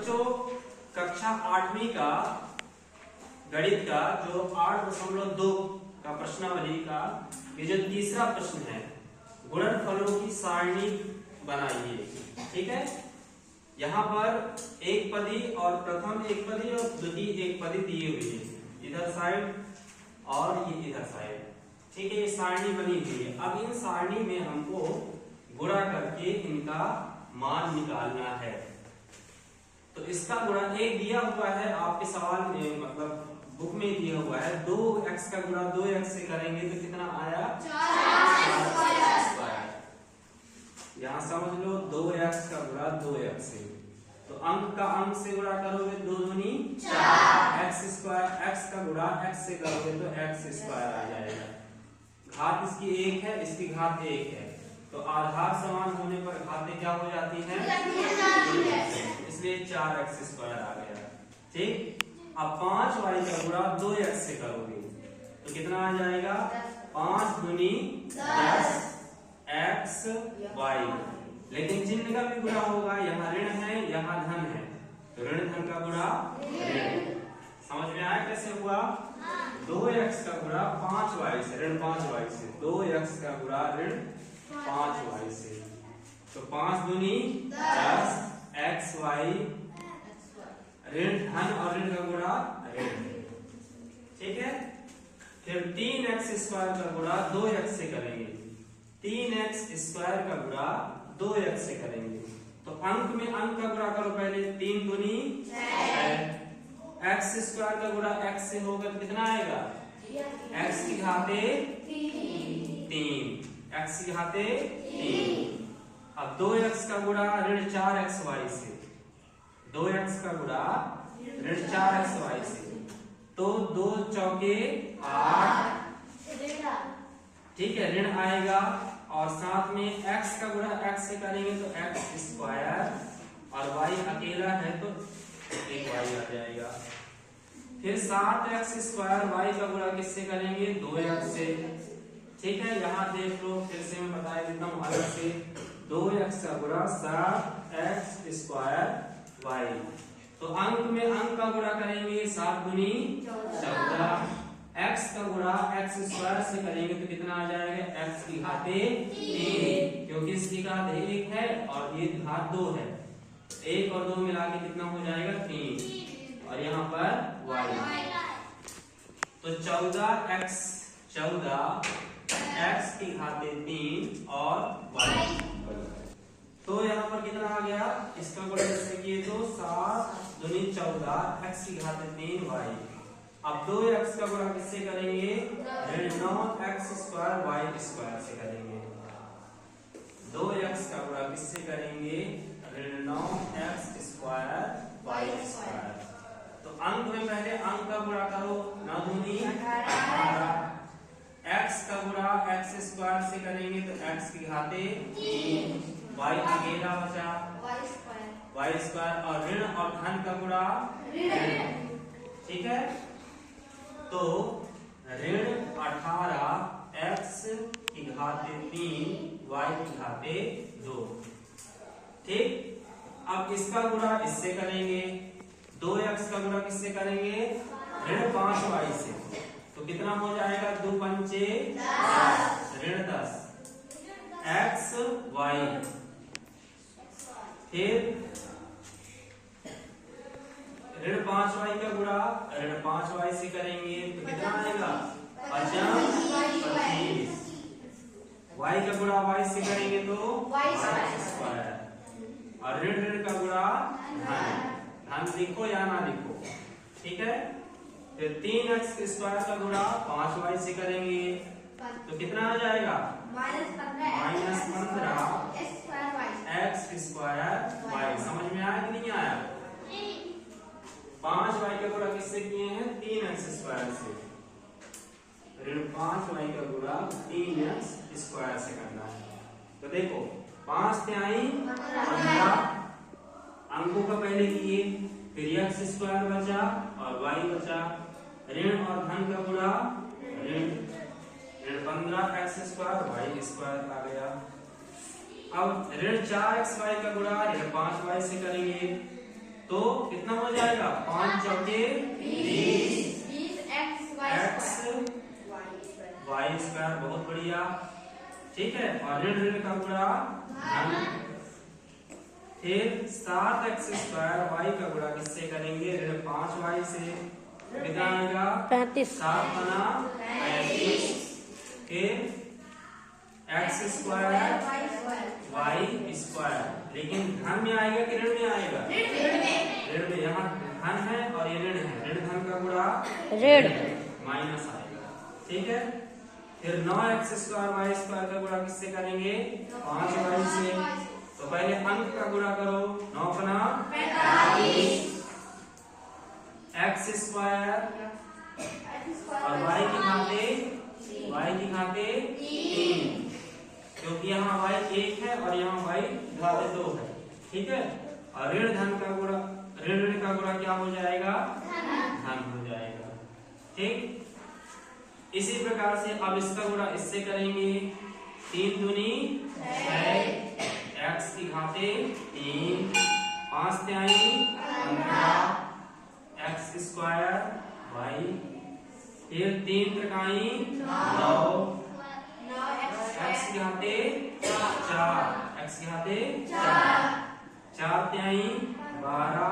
बच्चों कक्षा 8वीं का गणित का जो 8.2 का प्रश्नावली का ये जो तीसरा प्रश्न है, गुणनफलों की सारणी बनाइए। ठीक है, यहाँ पर एक पदी और प्रथम एक पदी और द्वितीय एक पदी दिए हुए हैं, इधर साइड और ये इधर साइड। ठीक है, ये सारणी बनी हुई है। अब इन सारणी में हमको गुणा करके इनका मान निकालना है। तो इसका गुणा एक दिया हुआ है आपके सवाल में, मतलब बुक में दिया हुआ है 2x का गुणा 2x से करेंगे तो कितना आया 4x²। यहाँ समझ लो 2x का गुणा 2x से, तो अंक का अंक से गुणा करोगे 2 दूनी 4, x² का गुणा x से करोगे तो x² आ जाएगा। घात इसकी 1 है, इसकी घात 1 है, तो आधार समान होने पर घातें क्या हो जाती हैं, इसलिए 4x² आ गया। ठीक, अब 5y का गुणा 2x से करोगे तो कितना आ जाएगा 5 दूनी 10 xy। लेकिन चिन्ह का भी गुणा होगा, यहाँ ऋण है यहाँ धन है, तो ऋण धन का गुणा ऋण। समझ में आया कैसे हुआ? 2x का गुणा 5y से, ऋण 5y से, 2x का गुणा ऋण 5y से, तो 5 दूनी 10 xy, ऋण धन और ऋण का गुणा ऋण। ठीक है, फिर 3x² का गुणा 2x से करेंगे, 3x² का गुणा 2x से करेंगे, तो अंक में अंक का गुणा करो पहले, 3 दूनी 6, x² का गुणा x से होगा तो कितना आएगा x की घाते 3, x की घाते 3। अब 2x का गुणा ऋण 4xy से, 2x का गुणा ऋण 4xy से, तो 2 चौके 8। ठीक है, ऋण आएगा और साथ में x का गुणा x से करेंगे तो x² और y अकेला है तो 1y आ जाएगा। फिर 7x² y का गुणा किससे करेंगे 2x से। ठीक है, यहाँ देख लो, फिर से मैं बता देता हूँ अलग से, 2x का गुणा 7x² y, तो अंक में अंक का गुणा करेंगे 7 दूनी 14, x का गुणा x² से करेंगे तो कितना आ जाएगा x की घाते 3, क्योंकि इसकी घात 1 है और ये घात 2 है, 1 और 2 मिला के कितना हो जाएगा 3, और यहाँ पर y, तो 14 x की घाते 3 और y। तो यहाँ पर कितना आ गया, इसका गुणा जैसे किए तो 7 दूनी 14 x की घाते 3 y। अब 2x का गुणा किससे करेंगे ऋण 9x² y² से करेंगे, 2x का गुणा किससे करेंगे ऋण 9x² y²। तो अंक में पहले अंक का गुणा करो, 9 दूनी 18, x का गुणा x² से करेंगे तो x की घाते 3, y अकेला बचा y² और ऋण और धन का गुणा ऋण। ठीक है, तो ऋण 18 x की घाते 3 y की घाते 2। ठीक, अब इसका गुणा इससे करेंगे, 2x का गुणा किससे करेंगे ऋण 5y से, तो कितना हो जाएगा 2 पंचे 10, ऋण 10 x y। फिर ऋण 5y का गुणा ऋण 5y से करेंगे तो कितना आएगा 25, y का गुणा y से करेंगे तो y², और ऋण ऋण का गुणा धन लिखो या ना लिखो। ठीक है, फिर 3x² का गुणा 5y से करेंगे तो कितना आ जाएगा -15 x² y। समझ में आया कि नहीं आया? 5y का गुणा किससे किए हैं 3x² से, ऋण 5y का गुणा 3x² से करना है। तो देखो 5 तिहाई 15 अंकों का पहले किए, फिर x² बचा और y बचा, ऋण और धन का गुणा ऋण 15 x² y² आ गया। अब ऋण 4xy का गुणा ऋण 5y से करेंगे तो कितना हो जाएगा 5 चौके 20 वाई स्क्वायर। बहुत बढ़िया, ठीक है। और ऋण ऋण का गुणा धन। फिर 7x स्क्वायर वाई का गुणा किससे करेंगे? ऋण 5y से। कितना आएगा? 35। 7 बना 35। फिर x स्क्वायर वाई स्क्वायर, लेकिन धन में आएगा कि ऋण में आएगा? ऋण में। यहाँ धन है और ये ऋण है, ऋण धन का गुणा ऋण माइनस आएगा, ठीक है। फिर 9x स्क्वायर वाई स्क्वायर का गुणा किससे करेंगे? 5y से। तो पहले अंक का गुणा करो, 9 बना 45। x स्क्वायर और y की घाते 3, क्योंकि यहाँ y 1 है और यहाँ y घाते 2 है, ठीक है। और ऋण धन का गुणा, ऋण ऋण का गुणा क्या हो जाएगा? धन हो जाएगा, ठीक। इसी प्रकार से अब इसका गुणा इससे करेंगे। 3 दूनी 6, x की घाते 3, 5 तिहाई 15, x स्क्वायर y, फिर 3 त्रिकाई 9, x की घाते 4, x की घाते 4 तिहाई 12,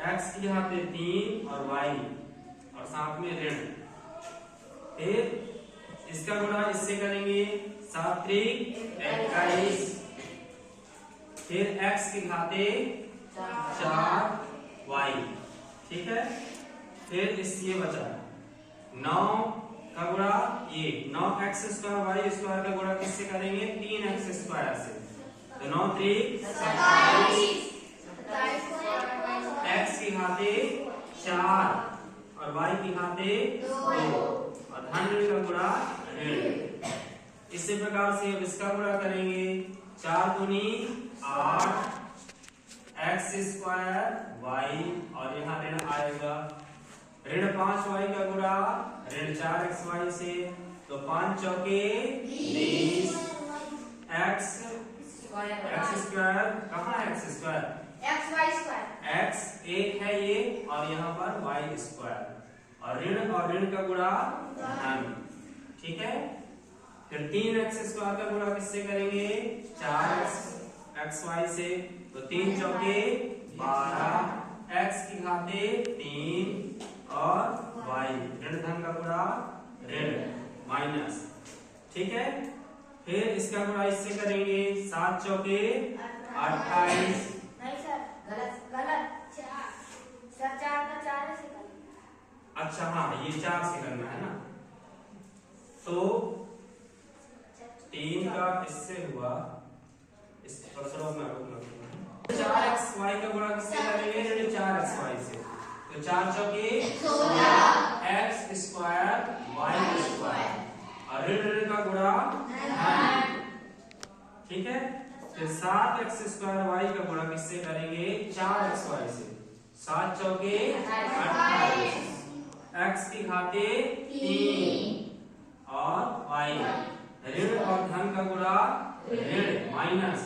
x की घाते 3 और y और साथ में ऋण। फिर इसका गुणा इससे करेंगे। 7 त्रिक 21, फिर x की घाते 4y, ठीक है। फिर इस ये बचा 9 का गुणा, ये 9x स्क्वायर वाई स्क्वायर का गुणा किससे करेंगे? 3x स्क्वायर से। तो 9 त्रिक 27, x की घाते 4 और y की घाते 2 और धन ऋण का गुणा ऋण। इसी प्रकार से अब इसका गुणा करेंगे। 4 दूनी 8, x स्क्वायर y और यहाँ ऋण आएगा। ऋण 5y का गुणा ऋण 4xy से। तो 5 चौके 20, x स्क्वायर कहाँ है? x स्क्वायर x 1 है ये, और यहाँ पर y स्क्वायर और ऋण का गुणा धन, ठीक है। फिर 3x स्क्वायर का गुणा किससे करेंगे? 4xy से। तो 3 चौके 12, x की घाते 3 और y, ऋण धन का गुणा ऋण माइनस, ठीक है। फिर इसका गुणा इससे करेंगे। 7 चौके 28, अच्छा हाँ, ये 4 से करना है ना। तो 3 का इससे हुआ, इस परसरों में 4xy का गुणा किससे करेंगे? ऋण 4xy से। तो 4 चौके 16, x स्क्वायर y स्क्वायर और ऋण का गुणा धन, ठीक है। फिर 7x स्क्वायर y का गुणा किससे करेंगे? 4xy से। 7 चौके 28, x की घाते 3 और y, ऋण और धन का गुणा ऋण माइनस।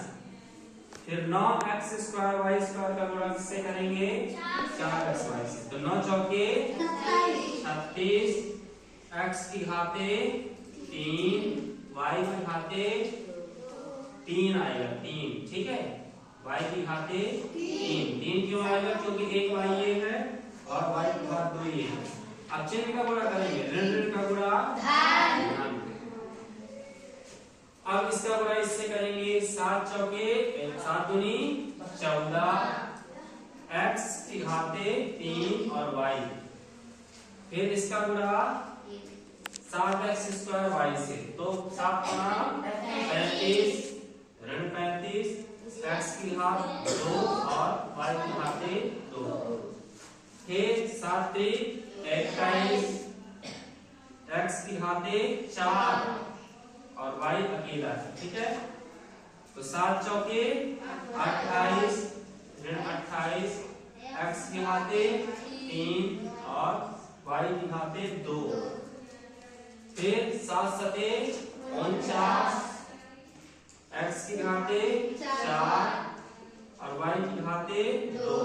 फिर 9x स्क्वायर y स्क्वायर का गुणा किससे करेंगे? 4xy से। तो 9 चौके 36, x की घाते 3, y की घाते 3 आएगा 3, ठीक है। y की घाते 3 क्यों आएगा? क्योंकि एक y ये है और y की घात 2 ये है। अब चिन्ह का गुणा करेंगे। ऋण ऋण का गुणा धन। अब इसका गुणा इससे करेंगे। 7 चौके 7 दूनी 14, x की घाते 3 और y। फिर इसका गुणा 7x स्क्वायर y से। तो 7 गुणा 35, ऋण 35, x की घात 2 और y की घाते 2। फिर 7 त्रिक 21, x की घाते 4 और y अकेला है, ठीक है। तो 7 चौके 28, ऋण 28, x की घाते 3 और y की घाते 2। फिर 7 सते 49, x की घाते 4 और y की घाते 2।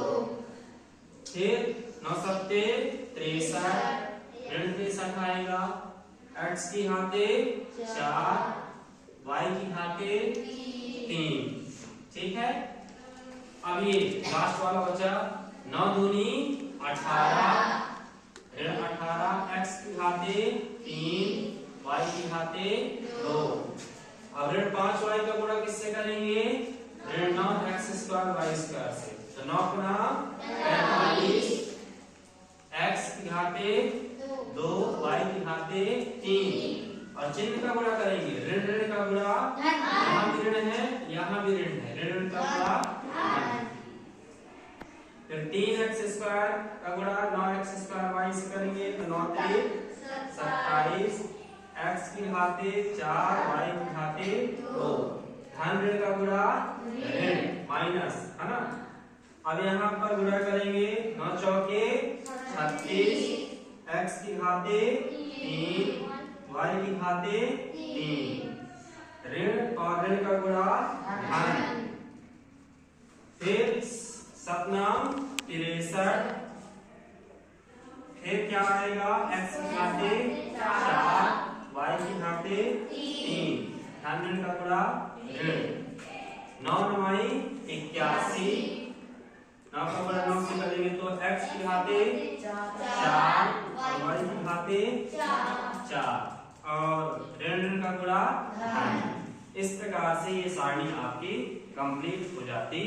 फिर 9 सत्ते 63, ऋण 63 आएगा। x की घाते 4, y की घाते 3। ठीक है। अब ये लास्ट वाला बचा 9 दूनी 18, ऋण 18, x की घाते 3, y की घाते 2। अब ऋण 5y का गुणा किससे करेंगे? ऋण 9 x स्क्वायर y स्क्वायर से। तो 9 गुना 45, x की घाते 2, y की घाते 3। और चिन्ह का गुणा करेंगे, ऋण ऋण का गुणा, यहाँ भी ऋण है यहाँ भी ऋण है, ऋण ऋण का गुणा धन। फिर 3x स्क्वायर का गुणा 9x स्क्वायर y से करेंगे तो 9 3 27, x की घाते 4, y की घाते 2। धन ऋण का गुणा ऋण माइनस, है ना। अब यहाँ पर गुणा करेंगे 9 चौके 36, x की घाते 3, y की घाते 3। ऋण और ऋण का गुणा धन। फिर 7 63, फिर क्या आएगा? x की घाते 4, y की घाते 3। धन ऋण का गुणा ऋण। 9 9 81, 9 का गुणा 9 से करेंगे तो x की घाते 4 और y की घाते 4 और ऋण ऋण का गुणा धन। इस प्रकार से ये सारणी आपकी कंप्लीट हो जाती